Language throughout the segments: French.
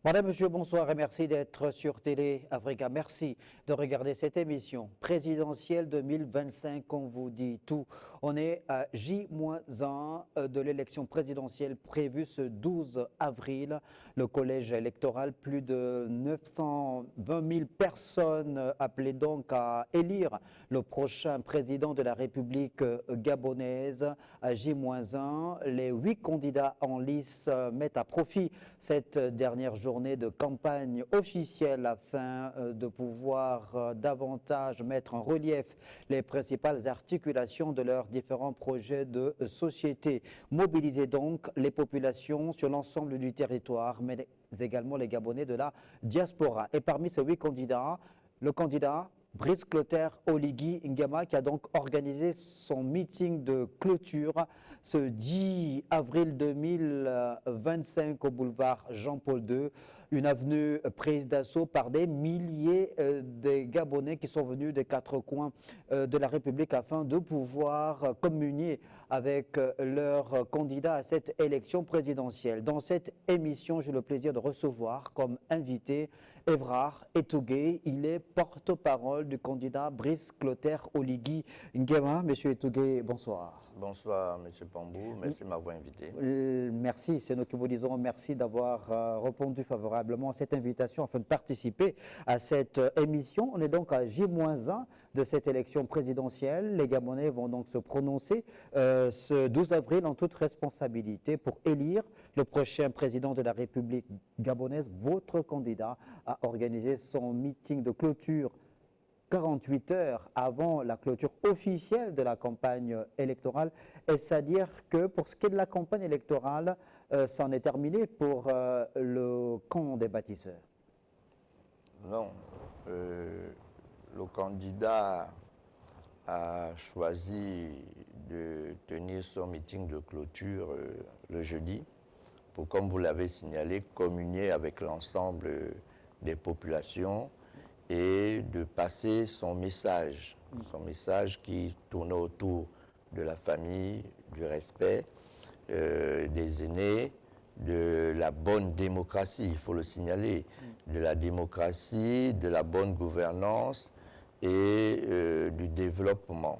Madame, Monsieur, bonsoir et merci d'être sur Télé Africa. Merci de regarder cette émission présidentielle 2025. On vous dit tout. On est à J-1 de l'élection présidentielle prévue ce 12 avril. Le collège électoral, plus de 920 000 personnes appelées donc à élire le prochain président de la République gabonaise. À J-1, les 8 candidats en lice mettent à profit cette dernière journée de campagne officielle afin de pouvoir davantage mettre en relief les principales articulations de leurs différents projets de société. Mobiliser donc les populations sur l'ensemble du territoire, mais également les Gabonais de la diaspora. Et parmi ces 8 candidats, le candidat Brice Clotaire Oligui Nguema qui a donc organisé son meeting de clôture ce 10 avril 2025 au boulevard Jean-Paul II, une avenue prise d'assaut par des milliers de Gabonais qui sont venus des 4 coins de la République afin de pouvoir communier avec leurs candidats à cette élection présidentielle. Dans cette émission, j'ai le plaisir de recevoir comme invité Évrard Etougué. Il est porte-parole du candidat Brice Clotaire Oligui Nguema. Monsieur Etougué, bonsoir. Bonsoir, Monsieur Pambou. Merci de m'avoir invité. Merci, c'est nous qui vous disons merci d'avoir répondu favorablement à cette invitation afin de participer à cette émission. On est donc à J-1 de cette élection présidentielle. Les Gabonais vont donc se prononcer ce 12 avril en toute responsabilité pour élire le prochain président de la République gabonaise. Votre candidat a organisé son meeting de clôture 48 heures avant la clôture officielle de la campagne électorale. Est-ce à dire que pour ce qui est de la campagne électorale, c'en est terminé pour le camp des bâtisseurs? Non. Le candidat a choisi de tenir son meeting de clôture le jeudi pour, comme vous l'avez signalé, communier avec l'ensemble des populations et de passer son message qui tourne autour de la famille, du respect des aînés, de la bonne démocratie, il faut le signaler, de la démocratie, de la bonne gouvernance et du développement.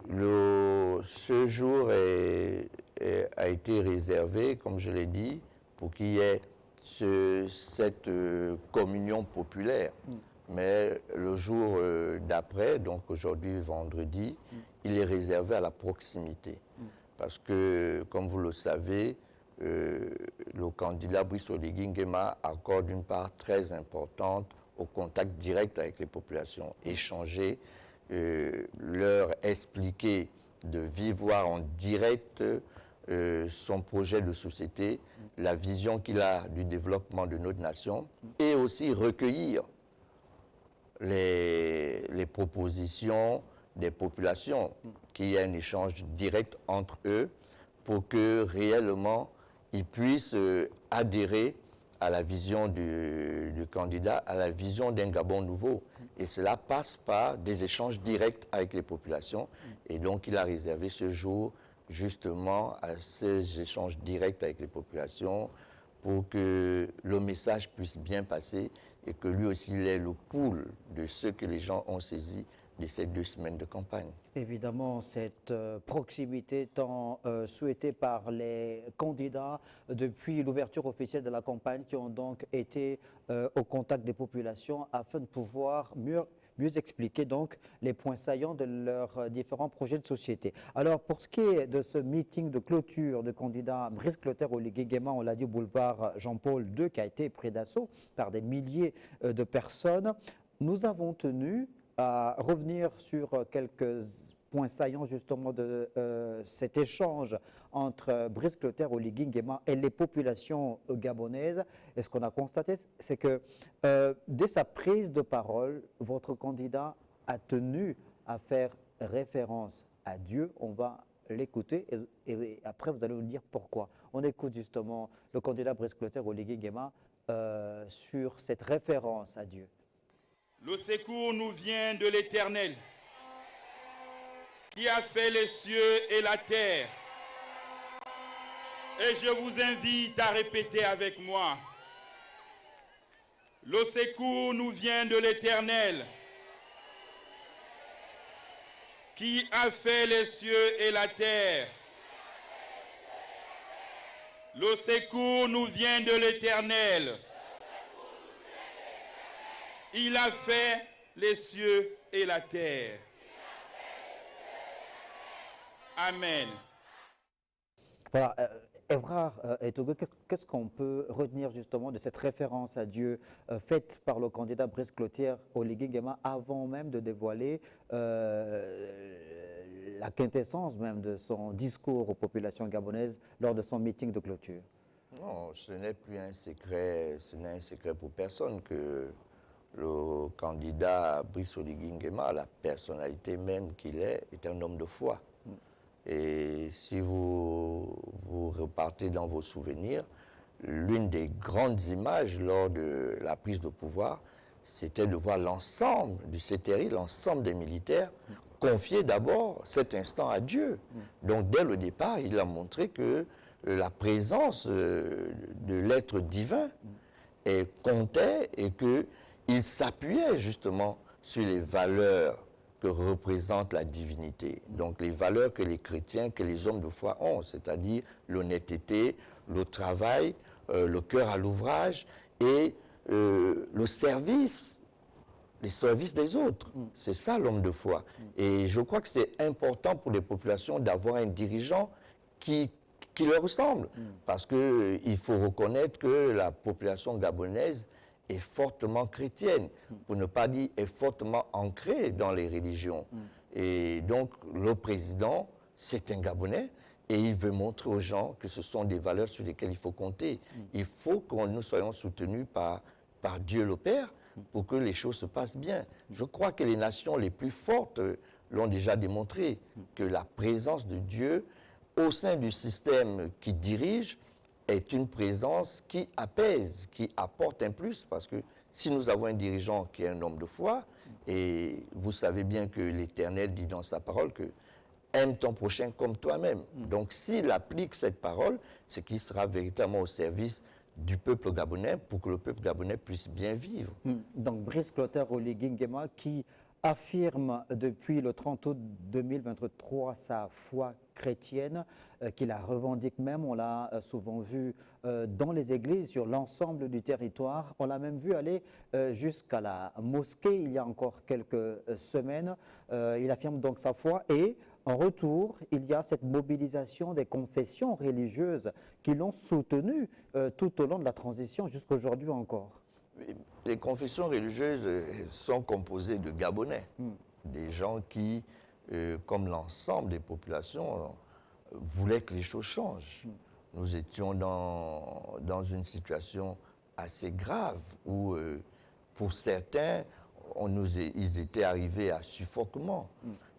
Ce jour a été réservé, comme je l'ai dit, pour qu'il y ait cette communion populaire. Mais le jour d'après, donc aujourd'hui vendredi, il est réservé à la proximité. Parce que, comme vous le savez, le candidat Brice Oligui Nguema accorde une part très importante au contact direct avec les populations, échanger, leur expliquer de vive voix en direct son projet de société, la vision qu'il a du développement de notre nation, et aussi recueillir les propositions des populations, qu'il y ait un échange direct entre eux pour que réellement ils puissent adhérer à la vision du candidat, à la vision d'un Gabon nouveau. Et cela passe par des échanges directs avec les populations. Et donc il a réservé ce jour justement à ces échanges directs avec les populations pour que le message puisse bien passer et que lui aussi il ait le pouls de ce que les gens ont saisi de ces 2 semaines de campagne. Évidemment, cette proximité tant souhaitée par les candidats depuis l'ouverture officielle de la campagne qui ont donc été au contact des populations afin de pouvoir mieux expliquer donc les points saillants de leurs différents projets de société. Alors pour ce qui est de ce meeting de clôture de candidat Brice Clotaire Oligui Nguema, on l'a dit, au boulevard Jean-Paul II, qui a été pris d'assaut par des milliers de personnes, nous avons tenu à revenir sur quelques points saillants justement de cet échange entre Brice Clotaire Oligui Nguema et les populations gabonaises. Et ce qu'on a constaté, c'est que dès sa prise de parole, votre candidat a tenu à faire référence à Dieu. On va l'écouter et après vous allez nous dire pourquoi. On écoute justement le candidat Brice Clotaire Oligui Nguema sur cette référence à Dieu. Le secours nous vient de l'Éternel, qui a fait les cieux et la terre. Et je vous invite à répéter avec moi. Le secours nous vient de l'Éternel, qui a fait les cieux et la terre. Le secours nous vient de l'Éternel. Il a fait les cieux et la terre. Amen. Voilà, Évrard et Togo, qu'est-ce qu'on peut retenir justement de cette référence à Dieu faite par le candidat Brice Clotaire Oligui Nguema avant même de dévoiler la quintessence même de son discours aux populations gabonaises lors de son meeting de clôture? Non, ce n'est plus un secret, ce n'est un secret pour personne que le candidat Brice Oligui Nguema, la personnalité même qu'il est un homme de foi. Et si vous repartez dans vos souvenirs, l'une des grandes images lors de la prise de pouvoir, c'était de voir l'ensemble du CTRI, l'ensemble des militaires, confier d'abord cet instant à Dieu. Donc dès le départ, il a montré que la présence de l'être divin comptait et qu'il s'appuyait justement sur les valeurs que représente la divinité. Donc les valeurs que les chrétiens, que les hommes de foi ont, c'est-à-dire l'honnêteté, le travail, le cœur à l'ouvrage et le service, les services des autres. C'est ça l'homme de foi. Et je crois que c'est important pour les populations d'avoir un dirigeant qui leur ressemble. Parce qu'il faut reconnaître que la population gabonaise est fortement chrétienne, pour ne pas dire est fortement ancrée dans les religions. Et donc, le président, c'est un Gabonais, et il veut montrer aux gens que ce sont des valeurs sur lesquelles il faut compter. Il faut que nous soyons soutenus par Dieu le Père pour que les choses se passent bien. Je crois que les nations les plus fortes l'ont déjà démontré, que la présence de Dieu au sein du système qui dirige est une présence qui apaise, qui apporte un plus, parce que si nous avons un dirigeant qui est un homme de foi, et vous savez bien que l'Éternel dit dans sa parole que aime ton prochain comme toi-même. Donc s'il applique cette parole, c'est qu'il sera véritablement au service du peuple gabonais pour que le peuple gabonais puisse bien vivre. Donc Brice Clotaire Oligui Nguema qui affirme depuis le 30 août 2023 sa foi chrétienne, qu'il la revendique même, on l'a souvent vu dans les églises sur l'ensemble du territoire, on l'a même vu aller jusqu'à la mosquée il y a encore quelques semaines, il affirme donc sa foi et en retour, il y a cette mobilisation des confessions religieuses qui l'ont soutenu tout au long de la transition jusqu'aujourd'hui encore. Les confessions religieuses sont composées de Gabonais, des gens qui, comme l'ensemble des populations, voulaient que les choses changent. Nous étions dans une situation assez grave où, pour certains, ils étaient arrivés à suffoquement.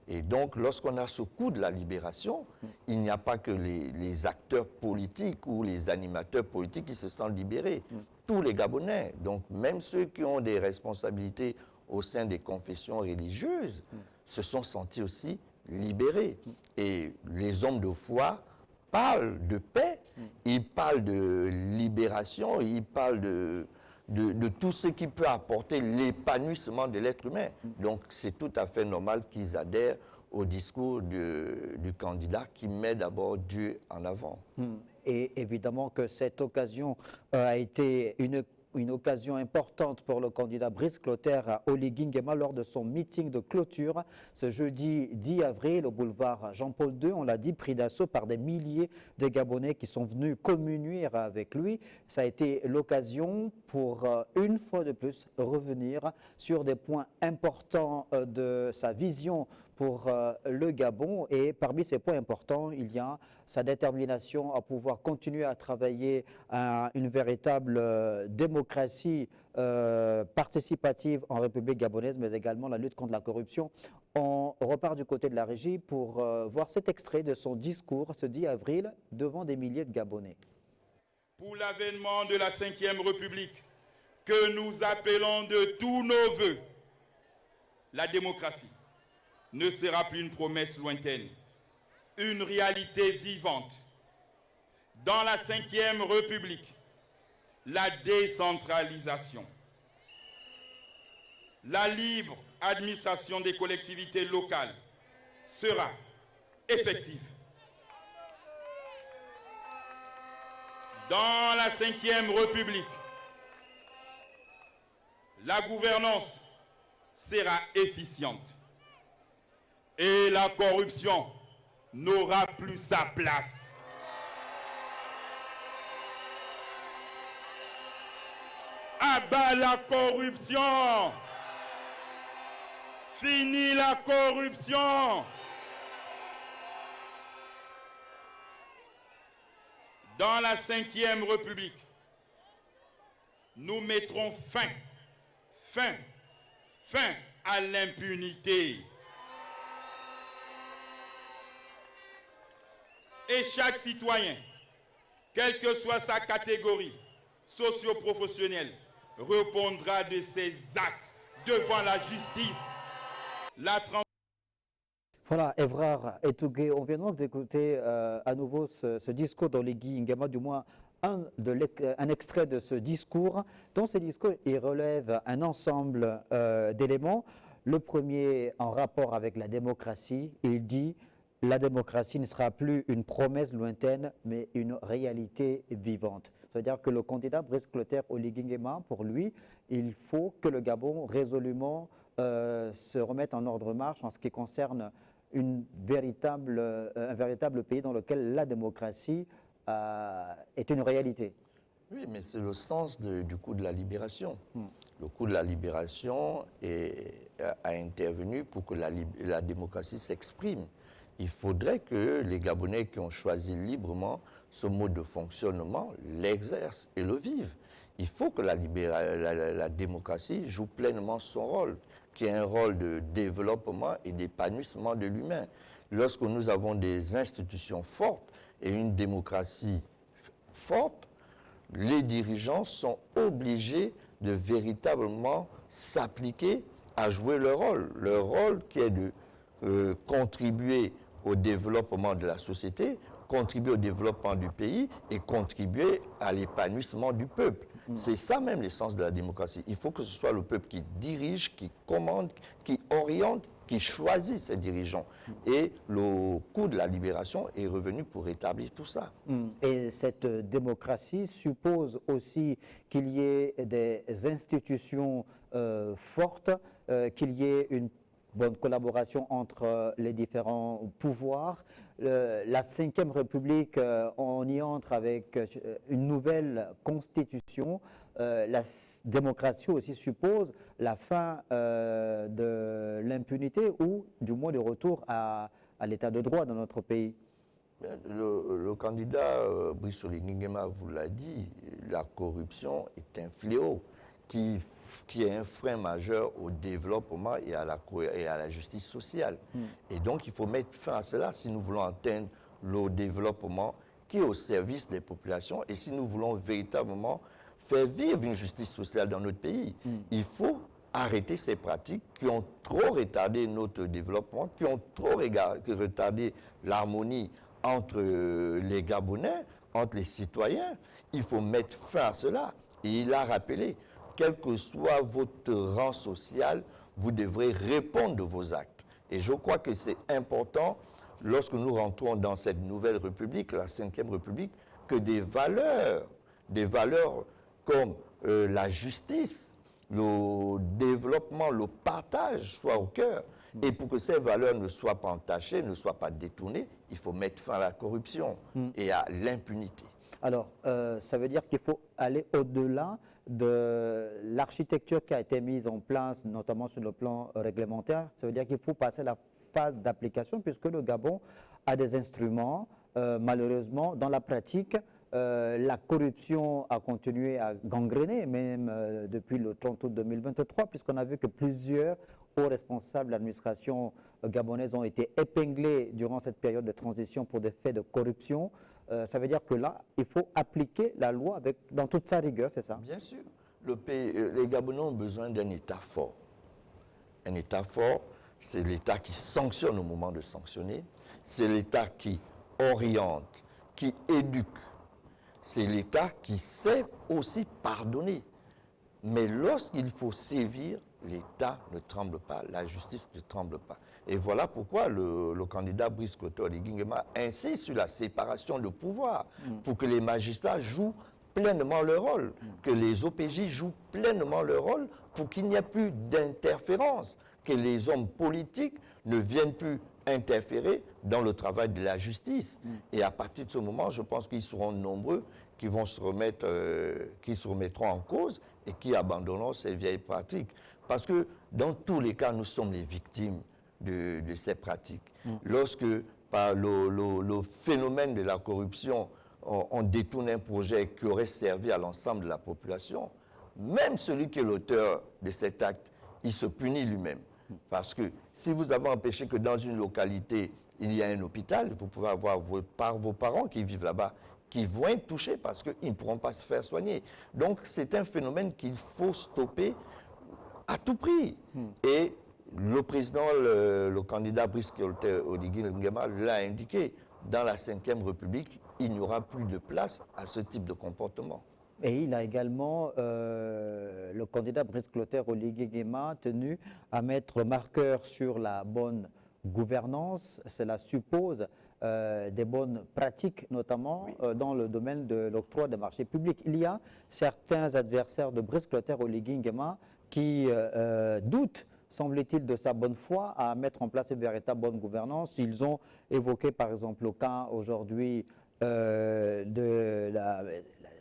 Et donc, lorsqu'on a ce coup de la libération, il n'y a pas que les acteurs politiques ou les animateurs politiques qui se sentent libérés. Tous les Gabonais, donc même ceux qui ont des responsabilités au sein des confessions religieuses, se sont sentis aussi libérés. Et les hommes de foi parlent de paix, ils parlent de libération, ils parlent de tout ce qui peut apporter l'épanouissement de l'être humain. Donc c'est tout à fait normal qu'ils adhèrent au discours du candidat qui met d'abord Dieu en avant. Et évidemment que cette occasion a été une occasion importante pour le candidat Brice Clotaire Oligui Nguema lors de son meeting de clôture ce jeudi 10 avril au boulevard Jean-Paul II. On l'a dit, pris d'assaut par des milliers de Gabonais qui sont venus communier avec lui. Ça a été l'occasion pour une fois de plus revenir sur des points importants de sa vision pour le Gabon. Et parmi ces points importants, il y a sa détermination à pouvoir continuer à travailler à une véritable démocratie participative en République gabonaise, mais également la lutte contre la corruption. On repart du côté de la régie pour voir cet extrait de son discours ce 10 avril devant des milliers de Gabonais. Pour l'avènement de la 5e République, que nous appelons de tous nos voeux, la démocratie ne sera plus une promesse lointaine, une réalité vivante. dans la Ve République, la décentralisation, la libre administration des collectivités locales sera effective. Dans la Ve République, la gouvernance sera efficiente et la corruption n'aura plus sa place. À bas la corruption! Fini la corruption! Dans la Ve République, nous mettrons fin à l'impunité. Et chaque citoyen, quelle que soit sa catégorie socio-professionnelle, répondra de ses actes devant la justice. Voilà, Évrard Etougué, on vient donc d'écouter à nouveau ce discours d'Oligui Nguema, du moins un extrait de ce discours. Dans ce discours, il relève un ensemble d'éléments. Le premier, en rapport avec la démocratie, il dit « La démocratie ne sera plus une promesse lointaine, mais une réalité vivante ». C'est-à-dire que le candidat Brice Clotaire Oligui Nguema, pour lui, il faut que le Gabon résolument se remette en ordre de marche en ce qui concerne un véritable pays dans lequel la démocratie est une réalité. Oui, mais c'est le sens du coup de la libération. Le coup de la libération a intervenu pour que la démocratie s'exprime. Il faudrait que les Gabonais qui ont choisi librement ce mode de fonctionnement l'exercent et le vivent. Il faut que la démocratie joue pleinement son rôle, qui est un rôle de développement et d'épanouissement de l'humain. Lorsque nous avons des institutions fortes et une démocratie forte, les dirigeants sont obligés de véritablement s'appliquer à jouer leur rôle qui est de contribuer au développement de la société, contribuer au développement du pays et contribuer à l'épanouissement du peuple. C'est ça même l'essence de la démocratie. Il faut que ce soit le peuple qui dirige, qui commande, qui oriente, qui choisit ses dirigeants. Et le coup de la libération est revenu pour rétablir tout ça. Et cette démocratie suppose aussi qu'il y ait des institutions fortes, qu'il y ait une bonne collaboration entre les différents pouvoirs. La Ve République, on y entre avec une nouvelle constitution. La démocratie aussi suppose la fin de l'impunité ou du moins le retour à l'état de droit dans notre pays. Le candidat Brice Oligui Nguema vous l'a dit, la corruption est un fléau qui est un frein majeur au développement et à la justice sociale. Et donc, il faut mettre fin à cela si nous voulons atteindre le développement qui est au service des populations et si nous voulons véritablement faire vivre une justice sociale dans notre pays. Il faut arrêter ces pratiques qui ont trop retardé notre développement, qui ont trop retardé l'harmonie entre les Gabonais, entre les citoyens. Il faut mettre fin à cela. Et il a rappelé, quel que soit votre rang social, vous devrez répondre de vos actes. Et je crois que c'est important, lorsque nous rentrons dans cette nouvelle République, la Ve République, que des valeurs comme la justice, le développement, le partage soient au cœur. Et pour que ces valeurs ne soient pas entachées, ne soient pas détournées, il faut mettre fin à la corruption et à l'impunité. Alors, ça veut dire qu'il faut aller au-delà de l'architecture qui a été mise en place, notamment sur le plan réglementaire. Ça veut dire qu'il faut passer à la phase d'application, puisque le Gabon a des instruments. Malheureusement, dans la pratique, la corruption a continué à gangréner, même depuis le 30 août 2023, puisqu'on a vu que plusieurs hauts responsables de l'administration gabonaise ont été épinglés durant cette période de transition pour des faits de corruption. Ça veut dire que là, il faut appliquer la loi dans toute sa rigueur, c'est ça? Bien sûr. Les Gabonais ont besoin d'un État fort. Un État fort, c'est l'État qui sanctionne au moment de sanctionner, c'est l'État qui oriente, qui éduque c'est l'État qui sait aussi pardonner. Mais lorsqu'il faut sévir, l'État ne tremble pas, la justice ne tremble pas. Et voilà pourquoi le candidat Brice Clotaire-Oligui Nguema insiste sur la séparation de pouvoir, pour que les magistrats jouent pleinement leur rôle, que les OPJ jouent pleinement leur rôle, pour qu'il n'y ait plus d'interférence, que les hommes politiques ne viennent plus interférer dans le travail de la justice. Et à partir de ce moment, je pense qu'ils seront nombreux qui vont se remettre, qui se remettront en cause et qui abandonneront ces vieilles pratiques. Parce que dans tous les cas, nous sommes les victimes de ces pratiques. Lorsque, par le phénomène de la corruption, on détourne un projet qui aurait servi à l'ensemble de la population, même celui qui est l'auteur de cet acte, il se punit lui-même. Parce que si vous avez empêché que dans une localité, il y a un hôpital, vous pouvez avoir vos parents qui vivent là-bas, qui vont être touchés parce qu'ils ne pourront pas se faire soigner. Donc c'est un phénomène qu'il faut stopper à tout prix. Et le président, le candidat Brice Clotaire-Oligui Nguema l'a indiqué, dans la Ve République, il n'y aura plus de place à ce type de comportement. Et il a également, le candidat Brice Clotaire-Oligui Nguema, tenu à mettre marqueur sur la bonne gouvernance. Cela suppose des bonnes pratiques, notamment dans le domaine de l'octroi des marchés publics. Il y a certains adversaires de Brice Clotaire-Oligui Nguema qui doutent, semble-t-il, de sa bonne foi à mettre en place une véritable bonne gouvernance. Ils ont évoqué, par exemple, le cas aujourd'hui de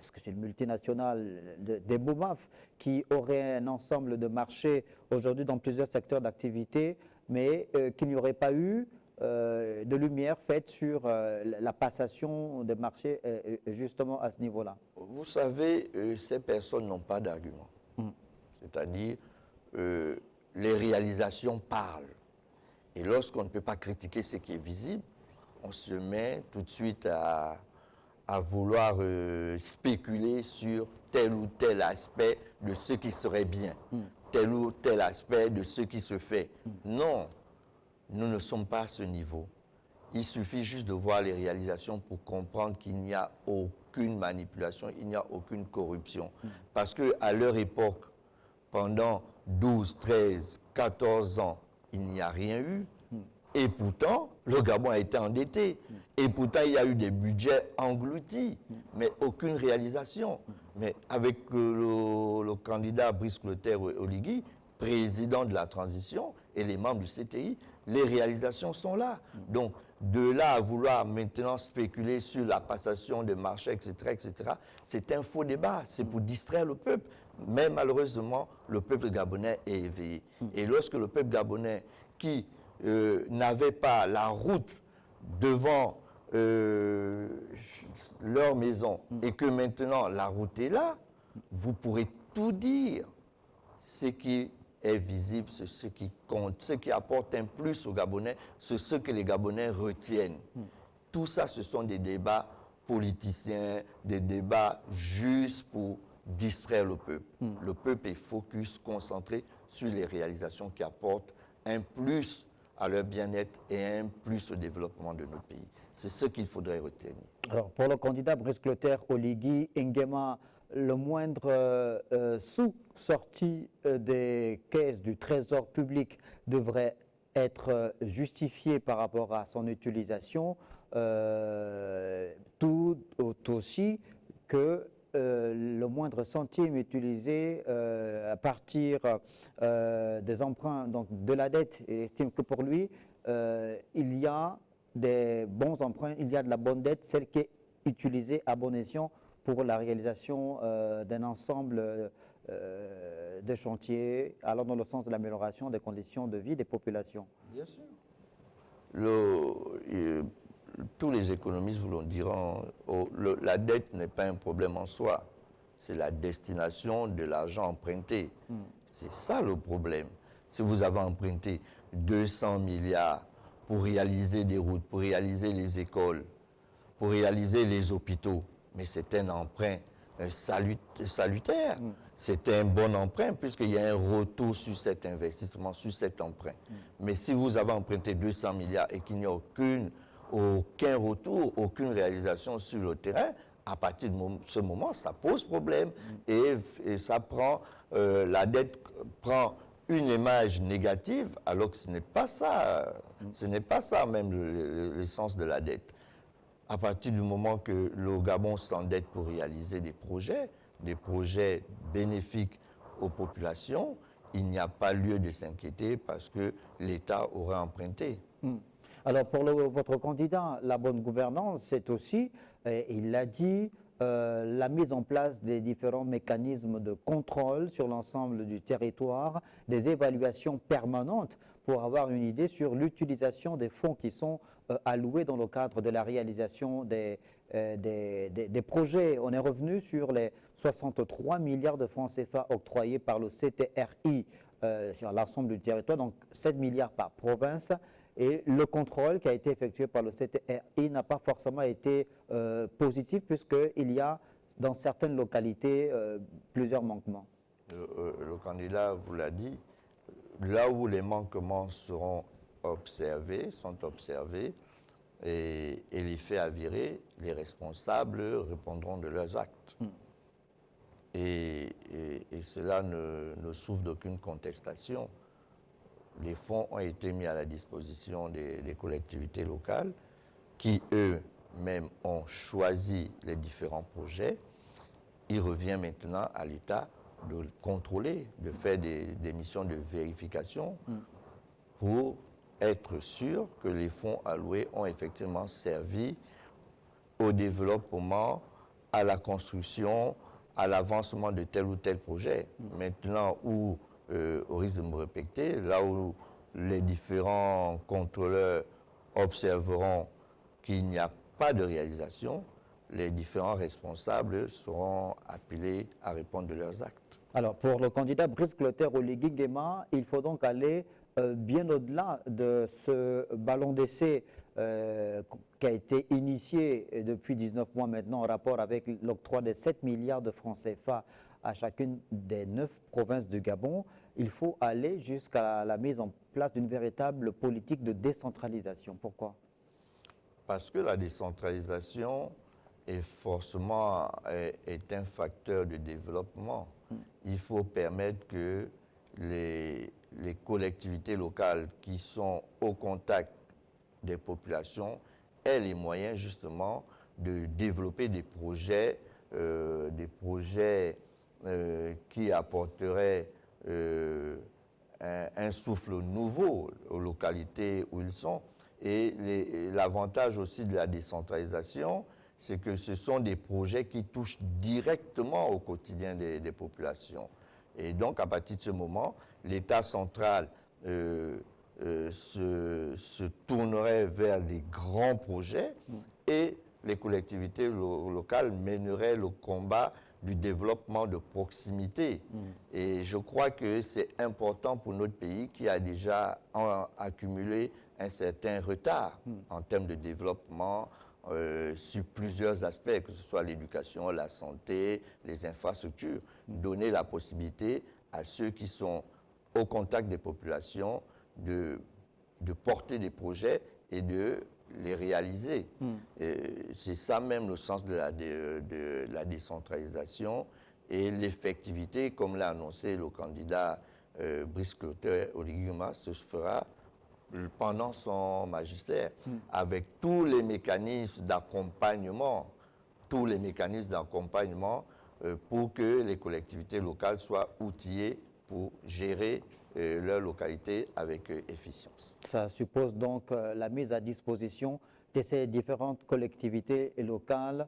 c'est une multinationale des BOMAF qui aurait un ensemble de marchés aujourd'hui dans plusieurs secteurs d'activité, mais qu'il n'y aurait pas eu de lumière faite sur la passation des marchés justement à ce niveau-là. Vous savez, ces personnes n'ont pas d'argument. C'est-à-dire, les réalisations parlent. Et lorsqu'on ne peut pas critiquer ce qui est visible, on se met tout de suite à vouloir spéculer sur tel ou tel aspect de ce qui serait bien, tel ou tel aspect de ce qui se fait. Non, nous ne sommes pas à ce niveau. Il suffit juste de voir les réalisations pour comprendre qu'il n'y a aucune manipulation, il n'y a aucune corruption. Parce qu'à leur époque, pendant 12, 13, 14 ans, il n'y a rien eu. Et pourtant, le Gabon a été endetté. Et pourtant, il y a eu des budgets engloutis, mais aucune réalisation. Mais avec le candidat Brice Clotaire-Oligui, président de la transition, et les membres du CTI, les réalisations sont là. Donc, de là à vouloir maintenant spéculer sur la passation des marchés, etc., c'est un faux débat. C'est pour distraire le peuple. Mais malheureusement, le peuple gabonais est éveillé. Et lorsque le peuple gabonais, qui n'avait pas la route devant leur maison et que maintenant la route est là, vous pourrez tout dire. Ce qui est visible, c'est ce qui compte, ce qui apporte un plus aux Gabonais, c'est ce que les Gabonais retiennent. Tout ça, ce sont des débats politiciens, des débats juste pour distraire le peuple. Le peuple est focus, concentré sur les réalisations qui apportent un plus à leur bien-être et un plus au développement de notre pays. C'est ce qu'il faudrait retenir. Alors, pour le candidat Brice Clotaire-Oligui Nguema, le moindre sou sorti des caisses du trésor public devrait être justifié par rapport à son utilisation, tout aussi que le moindre centime utilisé à partir des emprunts, donc de la dette. Il estime que pour lui, il y a des bons emprunts, il y a de la bonne dette, celle qui est utilisée à bon escient pour la réalisation d'un ensemble de chantiers allant dans le sens de l'amélioration des conditions de vie des populations. Bien sûr. Tous les économistes vous le diront, la dette n'est pas un problème en soi, c'est la destination de l'argent emprunté. C'est ça le problème. Si vous avez emprunté 200 milliards pour réaliser des routes, pour réaliser les écoles, pour réaliser les hôpitaux, mais c'est un emprunt salutaire. C'est un bon emprunt puisqu'il y a un retour sur cet investissement, sur cet emprunt. Mais si vous avez emprunté 200 milliards et qu'il n'y a aucun retour, aucune réalisation sur le terrain, À partir de ce moment, ça pose problème et ça prend, la dette prend une image négative, alors que ce n'est pas ça. Ce n'est pas ça même l'essence de la dette. À partir du moment que le Gabon s'endette pour réaliser des projets bénéfiques aux populations, il n'y a pas lieu de s'inquiéter parce que l'État aurait emprunté. Alors pour votre candidat, la bonne gouvernance, c'est aussi, il l'a dit, la mise en place des différents mécanismes de contrôle sur l'ensemble du territoire, des évaluations permanentes pour avoir une idée sur l'utilisation des fonds qui sont alloués dans le cadre de la réalisation des projets. On est revenu sur les 63 milliards de francs CFA octroyés par le CTRI sur l'ensemble du territoire, donc 7 milliards par province. Et le contrôle qui a été effectué par le CTRI n'a pas forcément été positif puisqu'il y a dans certaines localités plusieurs manquements. Le candidat vous l'a dit, là où les manquements sont observés et les faits avérés, les responsables répondront de leurs actes. Et cela ne souffre d'aucune contestation. Les fonds ont été mis à la disposition des collectivités locales qui, eux-mêmes, ont choisi les différents projets. Il revient maintenant à l'État de contrôler, de faire des missions de vérification pour être sûr que les fonds alloués ont effectivement servi au développement, à la construction, à l'avancement de tel ou tel projet. Maintenant, au risque de me répéter, là où les différents contrôleurs observeront qu'il n'y a pas de réalisation, les différents responsables seront appelés à répondre de leurs actes. Alors, pour le candidat Brice Clotaire Oligui Nguema, il faut donc aller bien au-delà de ce ballon d'essai qui a été initié depuis 19 mois maintenant en rapport avec l'octroi de 7 milliards de francs CFA à chacune des 9 provinces du Gabon. Il faut aller jusqu'à la mise en place d'une véritable politique de décentralisation. Pourquoi? Parce que la décentralisation est forcément est un facteur de développement. Il faut permettre que les collectivités locales qui sont au contact des populations aient les moyens justement de développer des projets qui apporteraient un souffle nouveau aux localités où ils sont. Et l'avantage aussi de la décentralisation, c'est que ce sont des projets qui touchent directement au quotidien des populations. Et donc, à partir de ce moment, l'État central se tournerait vers les grands projets et les collectivités locales mèneraient le combat du développement de proximité. Et je crois que c'est important pour notre pays qui a déjà accumulé un certain retard en termes de développement sur plusieurs aspects, que ce soit l'éducation, la santé, les infrastructures, donner la possibilité à ceux qui sont au contact des populations de porter des projets et de les réaliser. C'est ça même le sens de la décentralisation et l'effectivité, comme l'a annoncé le candidat Brice Clotaire Oligui Nguema, se fera pendant son magistère, avec tous les mécanismes d'accompagnement, pour que les collectivités locales soient outillées pour gérer leur localité avec efficience. Ça suppose donc la mise à disposition de ces différentes collectivités locales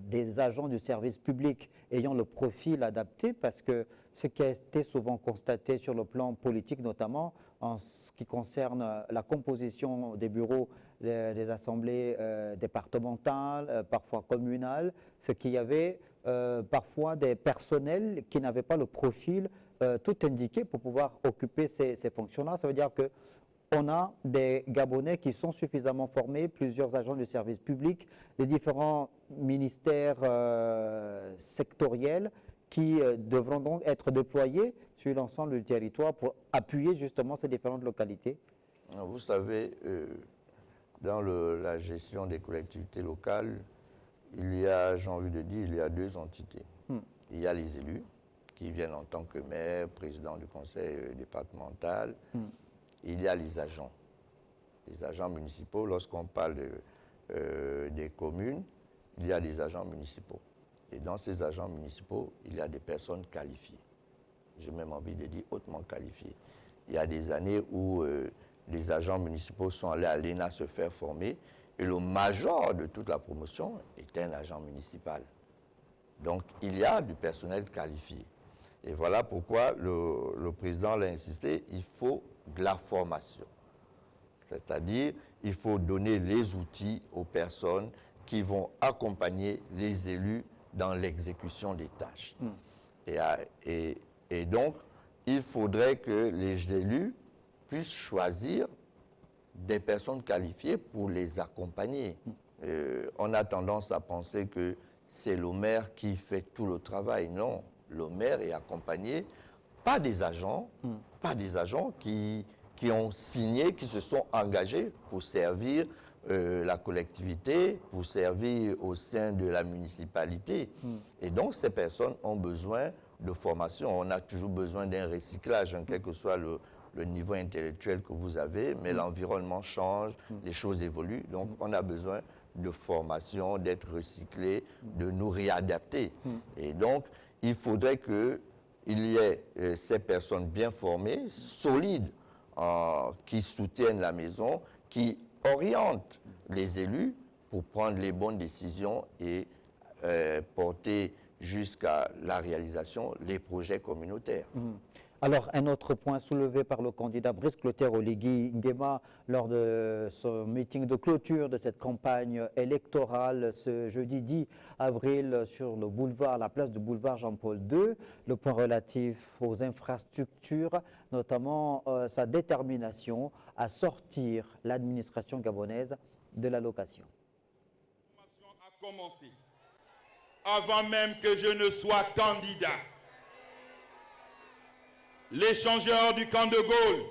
des agents du service public ayant le profil adapté, parce que ce qui a été souvent constaté sur le plan politique, notamment en ce qui concerne la composition des bureaux des assemblées départementales, parfois communales, c'est qu'il y avait parfois des personnels qui n'avaient pas le profil tout indiqué pour pouvoir occuper ces fonctions-là. Ça veut dire que on a des Gabonais qui sont suffisamment formés, plusieurs agents du service public, les différents ministères sectoriels qui devront donc être déployés sur l'ensemble du territoire pour appuyer justement ces différentes localités. Vous savez, dans la gestion des collectivités locales, il y a, j'ai envie de dire, il y a deux entités. Il y a les élus qui viennent en tant que maire, président du conseil départemental. Il y a les agents municipaux. Lorsqu'on parle des communes, il y a des agents municipaux. Et dans ces agents municipaux, il y a des personnes qualifiées. J'ai même envie de dire hautement qualifiées. Il y a des années où les agents municipaux sont allés à l'ENA se faire former et le major de toute la promotion était un agent municipal. Donc, il y a du personnel qualifié. Et voilà pourquoi le président l'a insisté, il faut de la formation. C'est-à-dire, il faut donner les outils aux personnes qui vont accompagner les élus dans l'exécution des tâches. Et donc, il faudrait que les élus puissent choisir des personnes qualifiées pour les accompagner. On a tendance à penser que c'est le maire qui fait tout le travail. Non, le maire est accompagné par des agents, qui ont signé, qui se sont engagés pour servir la collectivité, pour servir au sein de la municipalité. Et donc, ces personnes ont besoin de formation. On a toujours besoin d'un recyclage, quel que soit le niveau intellectuel que vous avez, mais l'environnement change, les choses évoluent. Donc, on a besoin de formation, d'être recyclé, de nous réadapter. Et donc, il faudrait qu'il y ait ces personnes bien formées, solides, qui soutiennent la maison, qui orientent les élus pour prendre les bonnes décisions et porter jusqu'à la réalisation les projets communautaires. Alors, un autre point soulevé par le candidat Brice Clotaire Oligui Nguema lors de son meeting de clôture de cette campagne électorale ce jeudi 10 avril sur le boulevard, la place du boulevard Jean-Paul II, le point relatif aux infrastructures, notamment sa détermination à sortir l'administration gabonaise de la location. La formation a commencé avant même que je ne sois candidat. L'échangeur du camp de Gaulle,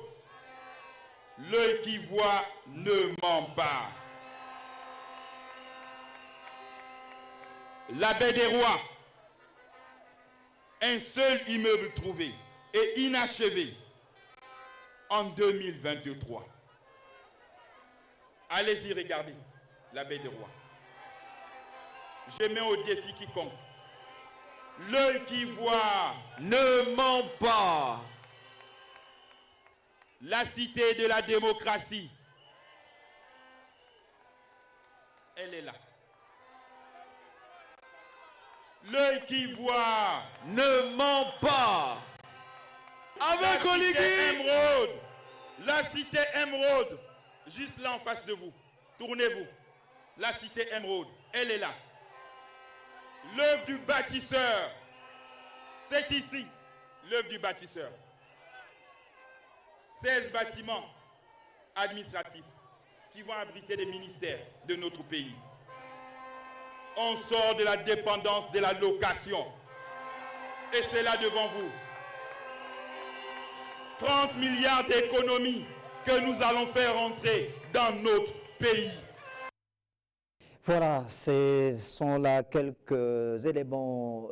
l'œil qui voit ne ment pas. La baie des Rois, un seul immeuble trouvé et inachevé en 2023. Allez-y, regardez la baie des Rois. Je mets au défi quiconque. L'œil qui voit ne ment pas. La cité de la démocratie, elle est là. L'œil qui voit ne ment pas. Avec Oligui. La cité émeraude, juste là en face de vous. Tournez-vous. La cité émeraude, elle est là. L'œuvre du bâtisseur, c'est ici, l'œuvre du bâtisseur. 16 bâtiments administratifs qui vont abriter des ministères de notre pays. On sort de la dépendance de la location. Et c'est là devant vous. 30 milliards d'économies que nous allons faire entrer dans notre pays. Voilà, ce sont là quelques éléments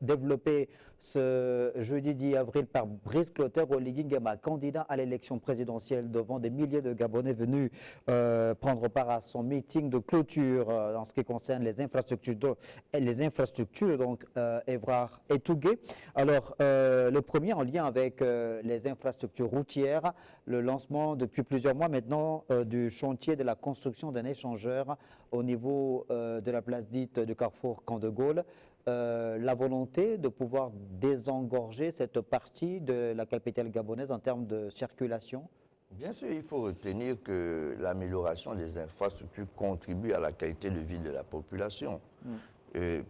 développés ce jeudi 10 avril par Brice Clotaire Oligui Nguema, candidat à l'élection présidentielle devant des milliers de Gabonais venus prendre part à son meeting de clôture en ce qui concerne les infrastructures, donc Évrard et Tougué. Alors, le premier en lien avec les infrastructures routières, le lancement depuis plusieurs mois maintenant du chantier de la construction d'un échangeur au niveau de la place dite du carrefour Camp de Gaulle. La volonté de pouvoir désengorger cette partie de la capitale gabonaise en termes de circulation? Bien sûr, il faut retenir que l'amélioration des infrastructures contribue à la qualité de vie de la population.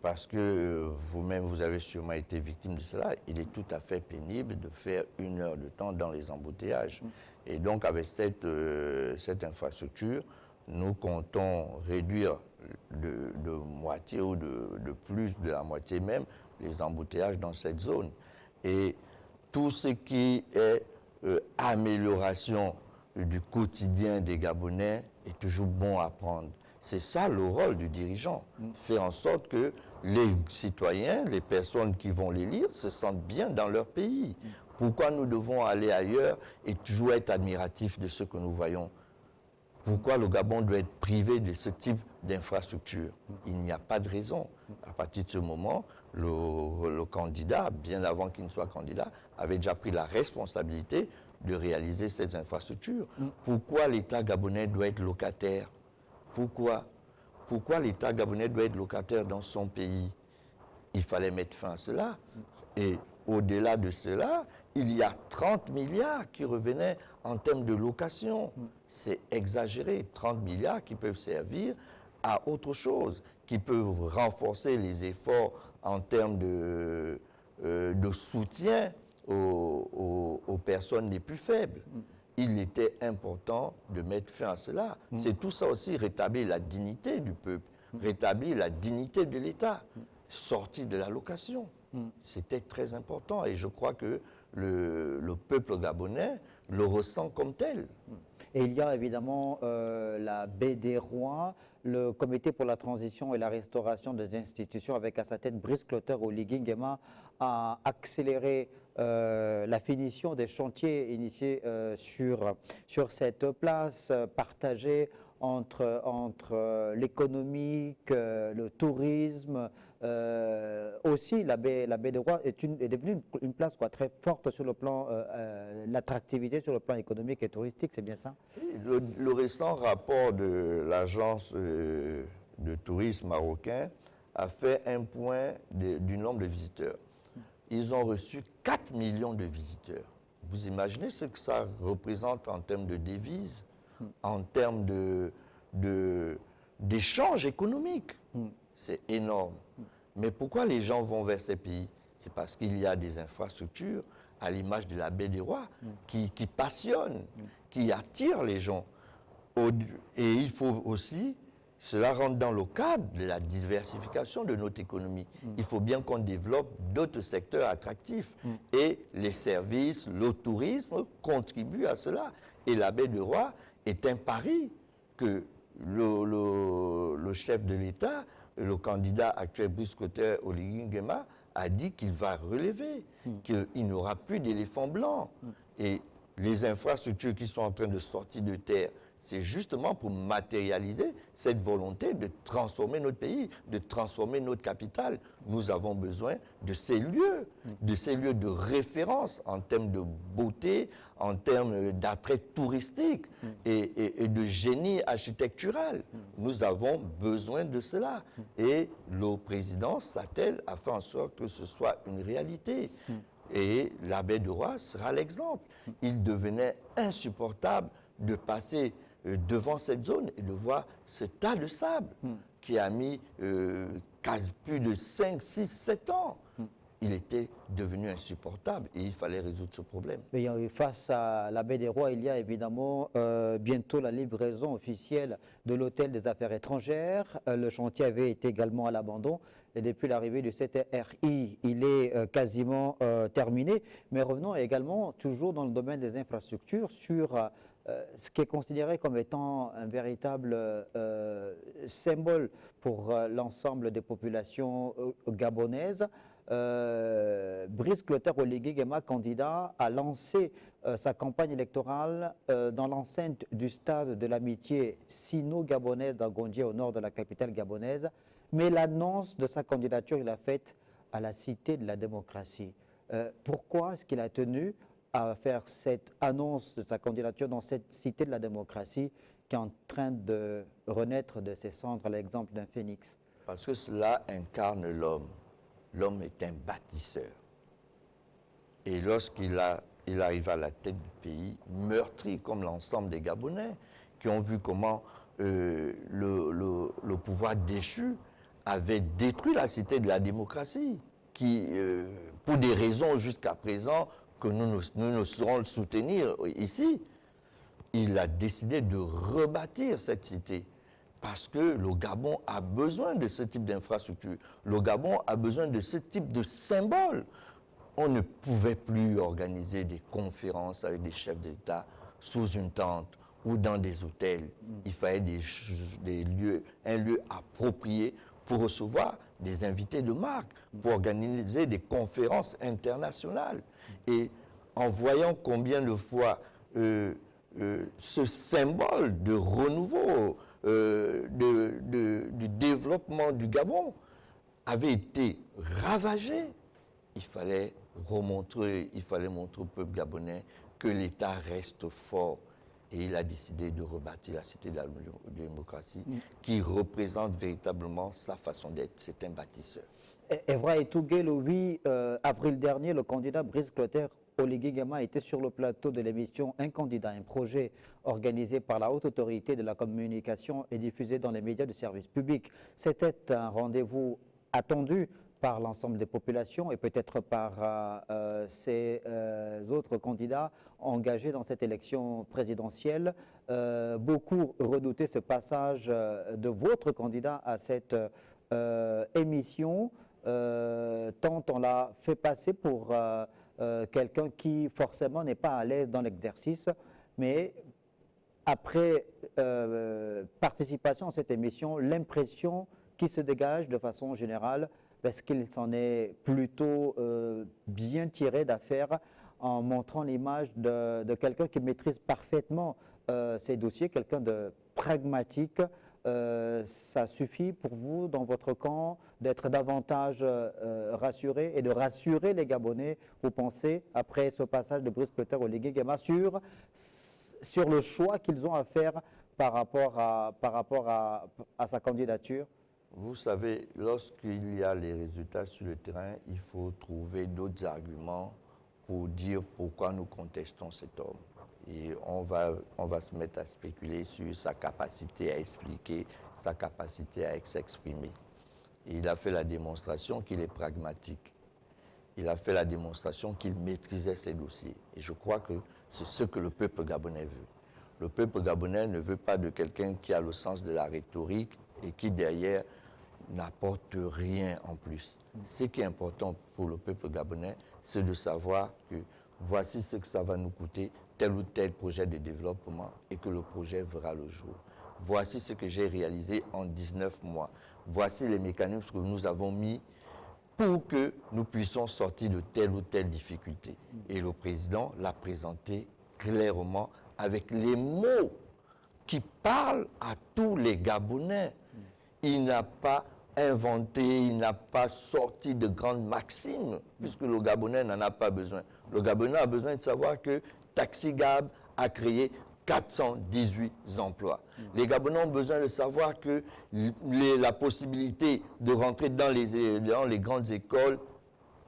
Parce que vous-même, vous avez sûrement été victime de cela. Il est tout à fait pénible de faire 1 heure de temps dans les embouteillages. Et donc, avec cette infrastructure, nous comptons réduire de moitié ou de plus de la moitié même les embouteillages dans cette zone. Et tout ce qui est amélioration du quotidien des Gabonais est toujours bon à prendre. C'est ça le rôle du dirigeant, faire en sorte que les citoyens, les personnes qui vont les lire, se sentent bien dans leur pays. Pourquoi nous devons aller ailleurs et toujours être admiratifs de ce que nous voyons? Pourquoi le Gabon doit être privé de ce type d'infrastructure? Il n'y a pas de raison. À partir de ce moment, le candidat, bien avant qu'il ne soit candidat, avait déjà pris la responsabilité de réaliser ces infrastructures. Pourquoi l'État gabonais doit être locataire? Pourquoi l'État gabonais doit être locataire dans son pays? Il fallait mettre fin à cela. Et au-delà de cela, il y a 30 milliards qui revenaient en termes de location. C'est exagéré, 30 milliards qui peuvent servir à autre chose, qui peuvent renforcer les efforts en termes de soutien aux personnes les plus faibles. Il était important de mettre fin à cela. C'est tout ça aussi, rétablir la dignité du peuple, rétablir la dignité de l'État, sortir de la location. C'était très important et je crois que le peuple gabonais le ressent comme tel. Et il y a évidemment la baie des Rois, le Comité pour la transition et la restauration des institutions avec à sa tête Brice Clotaire Oligui Nguema a accéléré la finition des chantiers initiés sur cette place partagée entre l'économique, le tourisme. Aussi, la baie des Rois est devenue une place très forte sur le plan, l'attractivité sur le plan économique et touristique, c'est bien ça? Le récent rapport de l'agence de tourisme marocain a fait un point du nombre de visiteurs. Ils ont reçu 4 millions de visiteurs. Vous imaginez ce que ça représente en termes de devises, en termes d'échanges économiques? C'est énorme. Mais pourquoi les gens vont vers ces pays? C'est parce qu'il y a des infrastructures, à l'image de la baie des Rois, qui passionnent, qui attirent les gens. Et il faut aussi, cela rentre dans le cadre de la diversification de notre économie. Il faut bien qu'on développe d'autres secteurs attractifs. Et les services, le tourisme contribuent à cela. Et la baie des Rois est un pari que le chef de l'État, le candidat actuel Brice Clotaire Oligui Nguema, a dit qu'il va relever, qu'il n'y aura plus d'éléphants blancs. Et les infrastructures qui sont en train de sortir de terre, c'est justement pour matérialiser cette volonté de transformer notre pays, de transformer notre capitale. Nous avons besoin de ces lieux de référence en termes de beauté, en termes d'attrait touristique et de génie architectural. Nous avons besoin de cela. Et le président s'attelle à faire en sorte que ce soit une réalité. Et la baie des Rois sera l'exemple. Il devenait insupportable de passer devant cette zone et de voir ce tas de sable qui a mis plus de 5, 6, 7 ans. Il était devenu insupportable et il fallait résoudre ce problème. Mais face à la baie des Rois, il y a évidemment bientôt la livraison officielle de l'hôtel des affaires étrangères. Le chantier avait été également à l'abandon. Et depuis l'arrivée du CTRI, il est quasiment terminé. Mais revenons également, toujours dans le domaine des infrastructures, sur ce qui est considéré comme étant un véritable symbole pour l'ensemble des populations gabonaises. Brice Clotaire Oligui Nguema, candidat, a lancé sa campagne électorale dans l'enceinte du stade de l'amitié sino-gabonaise d'Angondjé, au nord de la capitale gabonaise. Mais l'annonce de sa candidature, il l'a faite à la Cité de la démocratie. Pourquoi est-ce qu'il a tenu à faire cette annonce de sa candidature dans cette Cité de la démocratie qui est en train de renaître de ses cendres, à l'exemple d'un phénix? Parce que cela incarne l'homme. L'homme est un bâtisseur. Et lorsqu'il arrive à la tête du pays, meurtri comme l'ensemble des Gabonais, qui ont vu comment le pouvoir déchu avait détruit la Cité de la démocratie, qui, pour des raisons jusqu'à présent que nous ne saurons le soutenir ici, il a décidé de rebâtir cette cité. Parce que le Gabon a besoin de ce type d'infrastructure. Le Gabon a besoin de ce type de symbole. On ne pouvait plus organiser des conférences avec des chefs d'État sous une tente. ou dans des hôtels. Il fallait un lieu approprié pour recevoir des invités de marque, pour organiser des conférences internationales. Et en voyant combien de fois ce symbole de renouveau, du développement du Gabon avait été ravagé, il fallait montrer au peuple gabonais que l'État reste fort. Et il a décidé de rebâtir la Cité de la démocratie qui représente véritablement sa façon d'être. C'est un bâtisseur. Evra Etougué, le 8 avril dernier, le candidat Brice Clotaire Oligui Nguema était sur le plateau de l'émission Un candidat, un projet organisé par la Haute Autorité de la Communication et diffusé dans les médias de service public. C'était un rendez-vous attendu par l'ensemble des populations et peut-être par ces autres candidats engagés dans cette élection présidentielle. Beaucoup redoutaient ce passage de votre candidat à cette émission, tant on l'a fait passer pour quelqu'un qui forcément n'est pas à l'aise dans l'exercice, mais après participation à cette émission, l'impression qui se dégage de façon générale, parce qu'il s'en est plutôt bien tiré d'affaire en montrant l'image de quelqu'un qui maîtrise parfaitement ces dossiers, quelqu'un de pragmatique. Ça suffit pour vous, dans votre camp, d'être davantage rassuré et de rassurer les Gabonais, vous pensez, après ce passage de Brice Clotaire Oligui Nguema, sur le choix qu'ils ont à faire par rapport à sa candidature? Vous savez, lorsqu'il y a les résultats sur le terrain, il faut trouver d'autres arguments pour dire pourquoi nous contestons cet homme. Et on va se mettre à spéculer sur sa capacité à expliquer, sa capacité à s'exprimer. Et il a fait la démonstration qu'il est pragmatique. Il a fait la démonstration qu'il maîtrisait ses dossiers. Et je crois que c'est ce que le peuple gabonais veut. Le peuple gabonais ne veut pas de quelqu'un qui a le sens de la rhétorique et qui, derrière, n'apporte rien en plus. Ce qui est important pour le peuple gabonais, c'est de savoir que voici ce que ça va nous coûter, tel ou tel projet de développement, et que le projet verra le jour. Voici ce que j'ai réalisé en 19 mois. Voici les mécanismes que nous avons mis pour que nous puissions sortir de telle ou telle difficulté. Et le président l'a présenté clairement avec les mots qui parlent à tous les Gabonais. Il n'a pas inventé, il n'a pas sorti de grandes maximes, puisque le Gabonais n'en a pas besoin. Le Gabonais a besoin de savoir que Taxi Gab a créé 418 emplois. Les Gabonais ont besoin de savoir que la possibilité de rentrer dans les grandes écoles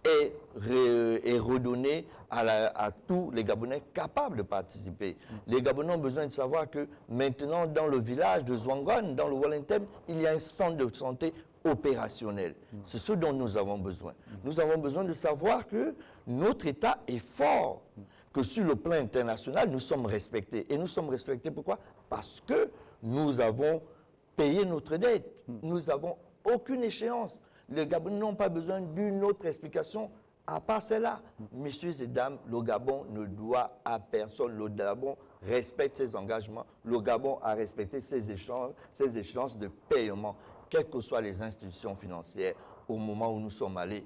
est redonnée à tous les Gabonais capables de participer. Les Gabonais ont besoin de savoir que maintenant, dans le village de Zouangouane, dans le Wallentem, il y a un centre de santé opérationnel. C'est ce dont nous avons besoin. Nous avons besoin de savoir que notre État est fort, que sur le plan international, nous sommes respectés. Et nous sommes respectés pourquoi? Parce que nous avons payé notre dette. Nous n'avons aucune échéance. Les Gabonais n'ont pas besoin d'une autre explication à part celle-là. Messieurs et dames, le Gabon ne doit à personne. Le Gabon respecte ses engagements. Le Gabon a respecté ses échéances de paiement, quelles que soient les institutions financières, au moment où nous sommes allés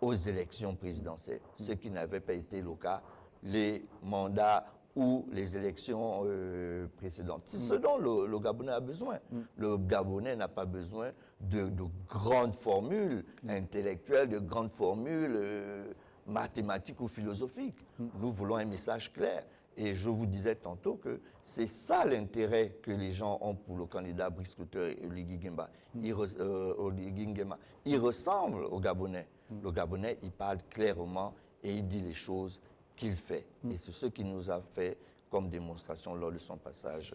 aux élections présidentielles, ce qui n'avait pas été le cas, les mandats ou les élections précédentes. C'est ce dont le Gabonais a besoin. Le Gabonais n'a pas besoin de grandes formules intellectuelles, de grandes formules mathématiques ou philosophiques. Nous voulons un message clair. Et je vous disais tantôt que c'est ça l'intérêt que les gens ont pour le candidat Brice Clotaire Oligui Nguema. Il ressemble au Gabonais. Le Gabonais, il parle clairement et il dit les choses qu'il fait. Et c'est ce qu'il nous a fait comme démonstration lors de son passage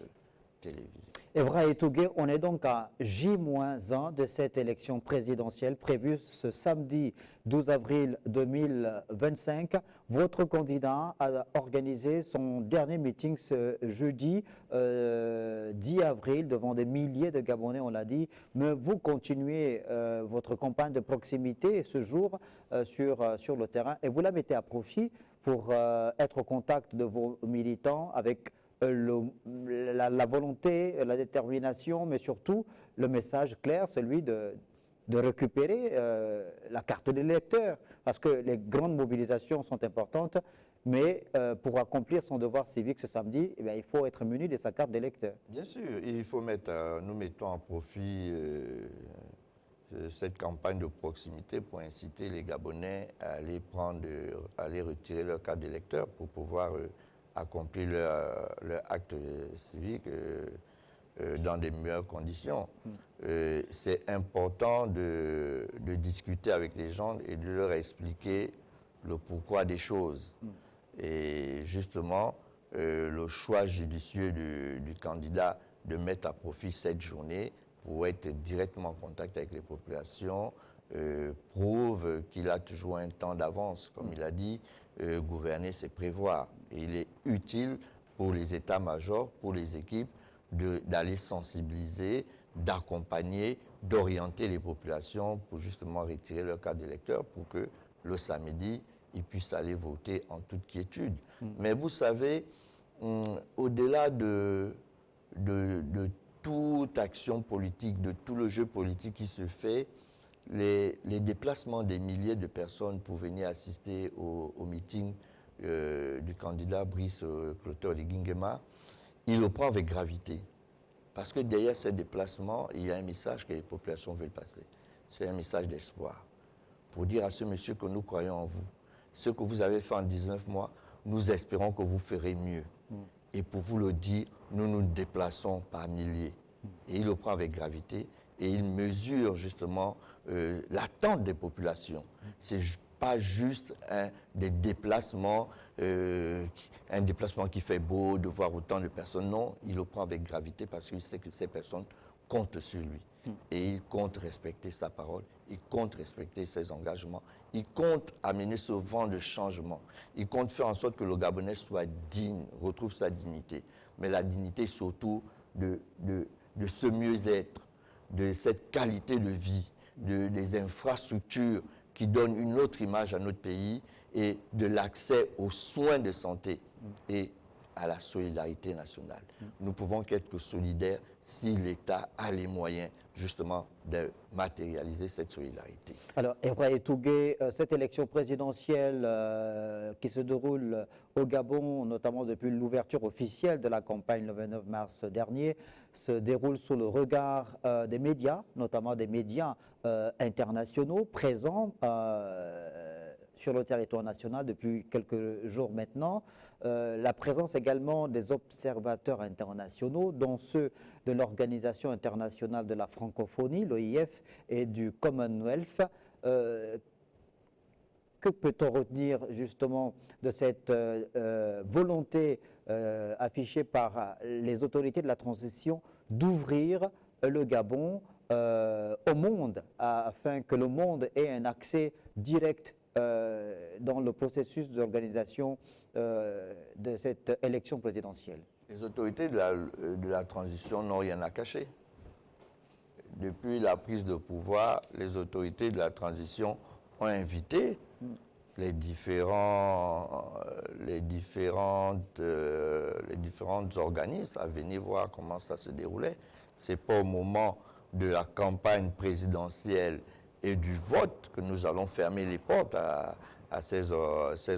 télévisé. Evra Etougué, on est donc à J-1 de cette élection présidentielle prévue ce samedi 12 avril 2025. Votre candidat a organisé son dernier meeting ce jeudi 10 avril devant des milliers de Gabonais, on l'a dit. Mais vous continuez votre campagne de proximité ce jour sur le terrain et vous la mettez à profit pour être au contact de vos militants avec la volonté, la détermination, mais surtout le message clair, celui de récupérer la carte d'électeur, parce que les grandes mobilisations sont importantes, mais pour accomplir son devoir civique ce samedi, eh bien, il faut être muni de sa carte d'électeur. Bien sûr, il faut nous mettons en profit cette campagne de proximité pour inciter les Gabonais à aller retirer leur carte d'électeur pour pouvoir accomplir leur acte civique dans des meilleures conditions. C'est important de discuter avec les gens et de leur expliquer le pourquoi des choses. Et justement, le choix judicieux du candidat de mettre à profit cette journée pour être directement en contact avec les populations prouve qu'il a toujours un temps d'avance. Comme il a dit, gouverner, c'est prévoir. Et il est utile pour les états-majors, pour les équipes, d'aller sensibiliser, d'accompagner, d'orienter les populations pour justement retirer leur carte d'électeur pour que le samedi, ils puissent aller voter en toute quiétude. Mais vous savez, au-delà de toute action politique, de tout le jeu politique qui se fait, les déplacements des milliers de personnes pour venir assister au meeting du candidat Brice Clotaire de Guinguema, il le prend avec gravité. Parce que derrière ces déplacements, il y a un message que les populations veulent passer. C'est un message d'espoir. Pour dire à ce monsieur que nous croyons en vous. Ce que vous avez fait en 19 mois, nous espérons que vous ferez mieux. Et pour vous le dire, nous nous déplaçons par milliers. Et il le prend avec gravité et il mesure justement l'attente des populations. C'est pas juste des déplacements, un déplacement qui fait beau de voir autant de personnes. Non, il le prend avec gravité parce qu'il sait que ces personnes comptent sur lui. Et il compte respecter sa parole, il compte respecter ses engagements, il compte amener ce vent de changement. Il compte faire en sorte que le Gabonais soit digne, retrouve sa dignité. Mais la dignité surtout de ce mieux-être, de cette qualité de vie, des infrastructures qui donnent une autre image à notre pays et de l'accès aux soins de santé et à la solidarité nationale. Nous pouvons qu'être solidaires si l'État a les moyens justement de matérialiser cette solidarité. Alors, Evra Tougué, cette élection présidentielle qui se déroule au Gabon, notamment depuis l'ouverture officielle de la campagne le 29 mars dernier, se déroule sous le regard des médias, notamment des médias internationaux présents sur le territoire national depuis quelques jours maintenant. La présence également des observateurs internationaux, dont ceux de l'Organisation internationale de la francophonie, l'OIF, et du Commonwealth. Que peut-on retenir justement de cette volonté affichée par les autorités de la transition d'ouvrir le Gabon au monde, afin que le monde ait un accès direct dans le processus d'organisation de cette élection présidentielle? Les autorités de la transition n'ont rien à cacher. Depuis la prise de pouvoir, les autorités de la transition ont invité les différents organismes à venir voir comment ça se déroulait. Ce n'est pas au moment de la campagne présidentielle et du vote que nous allons fermer les portes à ces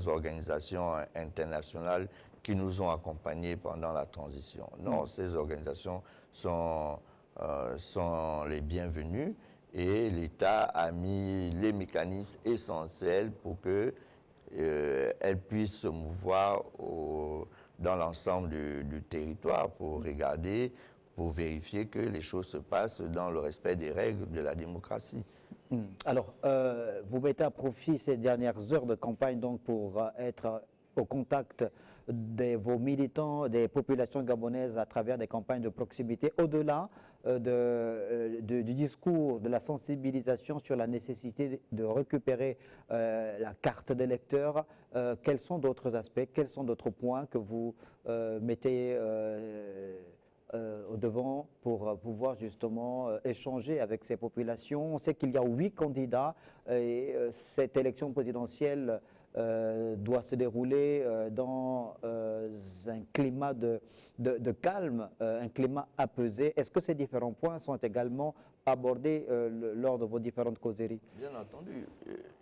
organisations internationales qui nous ont accompagnés pendant la transition. Non, ces organisations sont les bienvenues et l'État a mis les mécanismes essentiels pour qu'elles puissent se mouvoir dans l'ensemble du territoire pour regarder, pour vérifier que les choses se passent dans le respect des règles de la démocratie. Alors, vous mettez à profit ces dernières heures de campagne donc pour être au contact de vos militants, des populations gabonaises à travers des campagnes de proximité, au-delà du discours, de la sensibilisation sur la nécessité de récupérer la carte d'électeur. Quels sont d'autres aspects, quels sont d'autres points que vous mettez au devant pour pouvoir justement échanger avec ces populations? On sait qu'il y a 8 candidats et cette élection présidentielle doit se dérouler dans un climat de calme, un climat apaisé. Est-ce que ces différents points sont également abordés lors de vos différentes causeries? Bien entendu,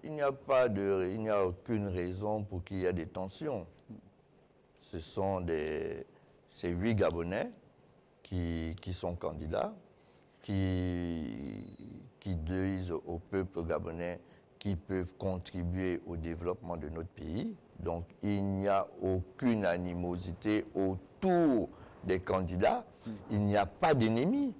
il n'y a aucune raison pour qu'il y ait des tensions. Ce sont ces 8 Gabonais qui sont candidats, qui disent au peuple gabonais qu'ils peuvent contribuer au développement de notre pays. Donc il n'y a aucune animosité autour des candidats, il n'y a pas d'ennemis.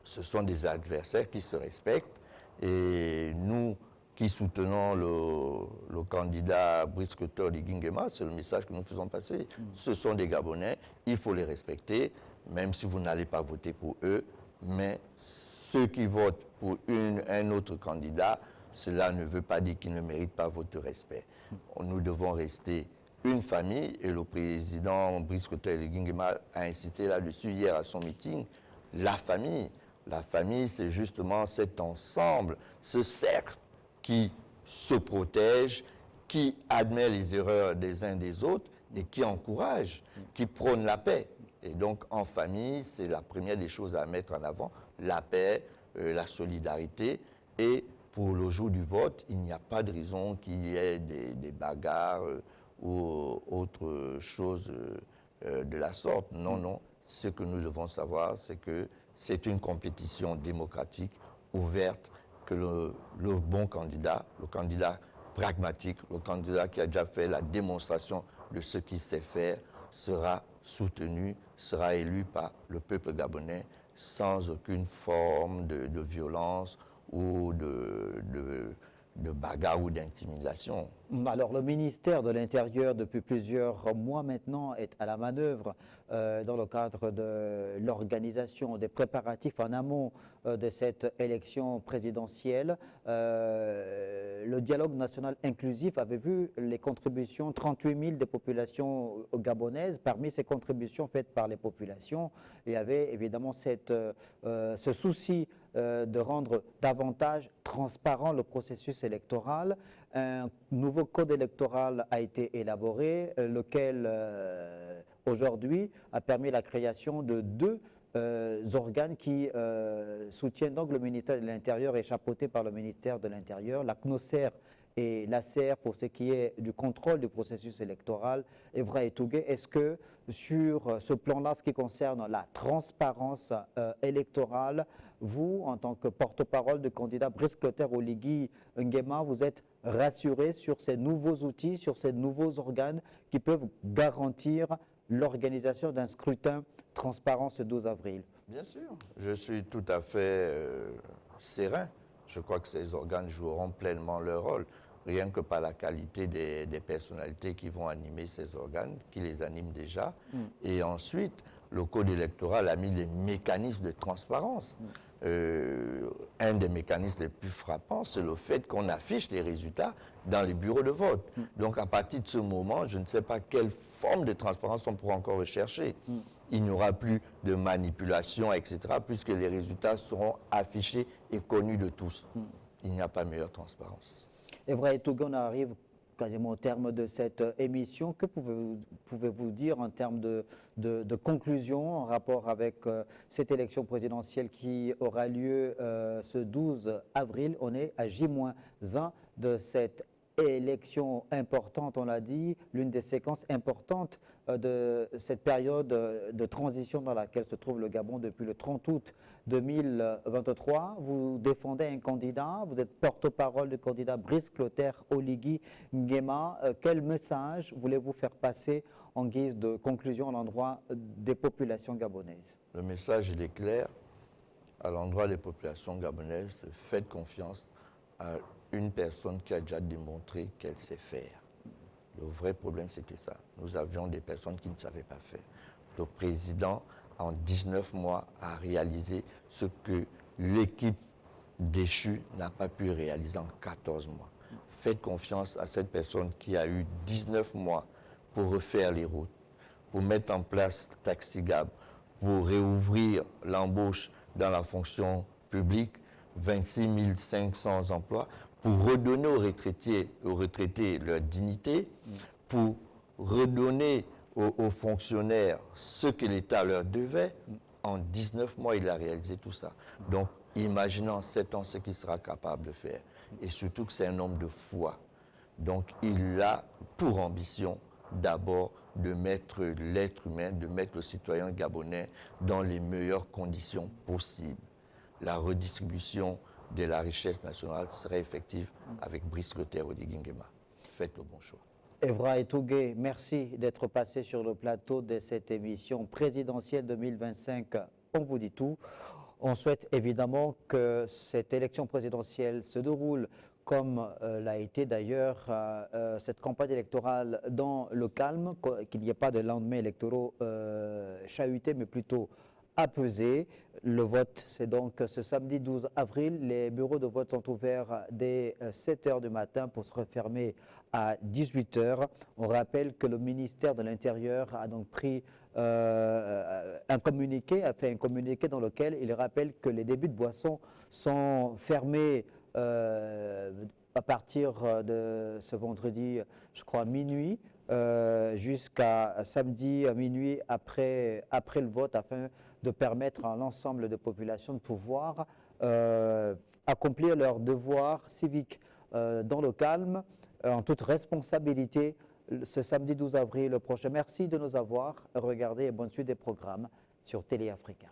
Ce sont des adversaires qui se respectent et nous qui soutenons le candidat Brice Oligui Nguema, c'est le message que nous faisons passer. Ce sont des Gabonais, il faut les respecter, même si vous n'allez pas voter pour eux, mais ceux qui votent pour un autre candidat, cela ne veut pas dire qu'ils ne méritent pas votre respect. Nous devons rester une famille et le président Brice Oligui Nguema a insisté là-dessus hier à son meeting. La famille, c'est justement cet ensemble, ce cercle qui se protège, qui admet les erreurs des uns des autres et qui encourage, qui prône la paix. Et donc, en famille, c'est la première des choses à mettre en avant, la paix, la solidarité. Et pour le jour du vote, il n'y a pas de raison qu'il y ait des bagarres ou autre chose de la sorte. Non, non. Ce que nous devons savoir, c'est que c'est une compétition démocratique, ouverte, que le bon candidat, le candidat pragmatique, le candidat qui a déjà fait la démonstration de ce qu'il sait faire, sera soutenu, sera élu par le peuple gabonais sans aucune forme de violence ou de bagarre ou d'intimidation. Alors, le ministère de l'Intérieur, depuis plusieurs mois maintenant, est à la manœuvre dans le cadre de l'organisation des préparatifs en amont de cette élection présidentielle. Le dialogue national inclusif avait vu les contributions, 38 000 des populations gabonaises. Parmi ces contributions faites par les populations, il y avait évidemment ce souci de rendre davantage transparent le processus électoral. Un nouveau code électoral a été élaboré, lequel aujourd'hui a permis la création de 2 organes qui soutiennent donc le ministère de l'Intérieur et chapeautés par le ministère de l'Intérieur, la CNOSER et l'ACER pour ce qui est du contrôle du processus électoral. Evra Etougué, est-ce que sur ce plan-là, ce qui concerne la transparence électorale, vous, en tant que porte-parole du candidat Brice Oligui Nguema, vous êtes rassuré sur ces nouveaux outils, sur ces nouveaux organes qui peuvent garantir l'organisation d'un scrutin transparent ce 12 avril? Bien sûr, je suis tout à fait serein. Je crois que ces organes joueront pleinement leur rôle, rien que par la qualité des personnalités qui vont animer ces organes, qui les animent déjà. Et ensuite, le code électoral a mis des mécanismes de transparence. Un des mécanismes les plus frappants, c'est le fait qu'on affiche les résultats dans les bureaux de vote. Donc à partir de ce moment, je ne sais pas quelle forme de transparence on pourra encore rechercher. Il n'y aura plus de manipulation, etc., puisque les résultats seront affichés et connus de tous. Il n'y a pas meilleure transparence. Evra Etougué, on arrive quasiment au terme de cette émission. Que pouvez-vous dire en termes de conclusion en rapport avec cette élection présidentielle qui aura lieu ce 12 avril? On est à J-1 de cette élection importante, on l'a dit, l'une des séquences importantes de cette période de transition dans laquelle se trouve le Gabon depuis le 30 août 2023. Vous défendez un candidat, vous êtes porte-parole du candidat Brice Oligui Nguema. Quel message voulez-vous faire passer en guise de conclusion à l'endroit des populations gabonaises? Le message, il est clair. À l'endroit des populations gabonaises, faites confiance à une personne qui a déjà démontré qu'elle sait faire. Le vrai problème, c'était ça. Nous avions des personnes qui ne savaient pas faire. Le président, en 19 mois, a réalisé ce que l'équipe déchue n'a pas pu réaliser en 14 mois. Faites confiance à cette personne qui a eu 19 mois pour refaire les routes, pour mettre en place Taxigab, pour réouvrir l'embauche dans la fonction publique, 26 500 emplois, pour redonner aux retraités leur dignité, pour redonner aux fonctionnaires ce que l'État leur devait. En 19 mois, il a réalisé tout ça. Donc, imaginez en 7 ans ce qu'il sera capable de faire. Et surtout que c'est un homme de foi. Donc, il a pour ambition d'abord de mettre l'être humain, de mettre le citoyen gabonais dans les meilleures conditions possibles. La redistribution de la richesse nationale serait effective avec Brice Clotaire Oligui-Nguema. Faites le bon choix. Evra Etougué, merci d'être passé sur le plateau de cette émission présidentielle 2025. On vous dit tout. On souhaite évidemment que cette élection présidentielle se déroule comme l'a été d'ailleurs cette campagne électorale dans le calme, qu'il n'y ait pas de lendemain électoraux chahutés, mais plutôt apaisés. Le vote, c'est donc ce samedi 12 avril. Les bureaux de vote sont ouverts dès 7 h du matin pour se refermer à 18 h. On rappelle que le ministère de l'Intérieur a donc pris un communiqué dans lequel il rappelle que les débits de boissons sont fermés à partir de ce vendredi, je crois, minuit, jusqu'à samedi à minuit après le vote, afin de permettre à l'ensemble de populations de pouvoir accomplir leurs devoirs civiques dans le calme, en toute responsabilité, ce samedi 12 avril prochain. Merci de nous avoir regardés et bonne suite des programmes sur Télé Africa.